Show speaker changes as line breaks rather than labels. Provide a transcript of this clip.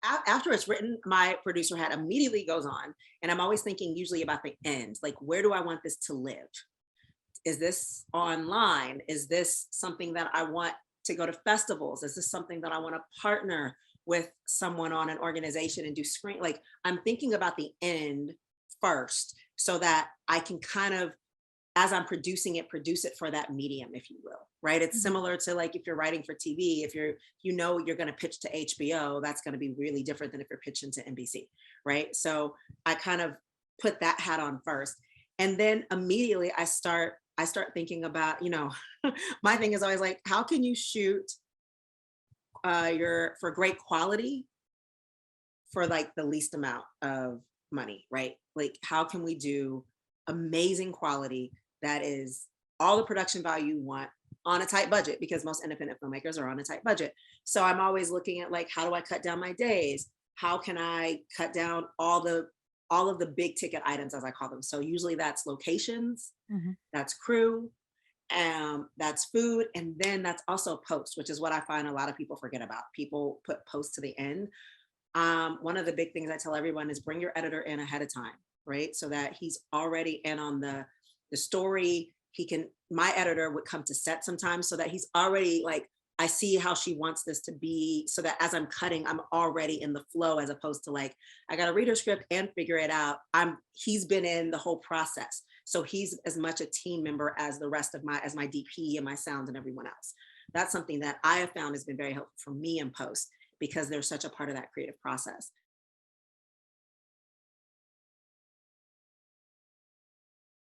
after it's written, my producer hat immediately goes on, and I'm always thinking usually about the end, like where do I want this to live? Is this online? Is this something that I want to go to festivals? Is this something that I want to partner with someone on an organization and do screen? Like I'm thinking about the end first so that I can kind of, as I'm producing it, produce it for that medium, if you will, right? It's
Mhm.
similar to like if you're writing for TV, if you're going to pitch to HBO, that's going to be really different than if you're pitching to NBC, right? So I kind of put that hat on first. And then immediately I start thinking about, my thing is always like, how can you shoot your for great quality for like the least amount of money, right? Like, how can we do amazing quality that is all the production value you want on a tight budget? Because most independent filmmakers are on a tight budget. So I'm always looking at like, how do I cut down my days? How can I cut down all of the big ticket items, as I call them? So usually that's locations,
Mhm.
that's crew, that's food, and then that's also post, which is what I find a lot of people forget about. People put post to the end. One of the big things I tell everyone is bring your editor in ahead of time, right? So that he's already in on the story. He can, my editor would come to set sometimes so that he's already like, I see how she wants this to be, so that as I'm cutting, I'm already in the flow, as opposed to like, I got to read her script and figure it out. He's been in the whole process. So he's as much a team member as the rest of as my DP and my sound and everyone else. That's something that I have found has been very helpful for me in post, because they're such a part of that creative process.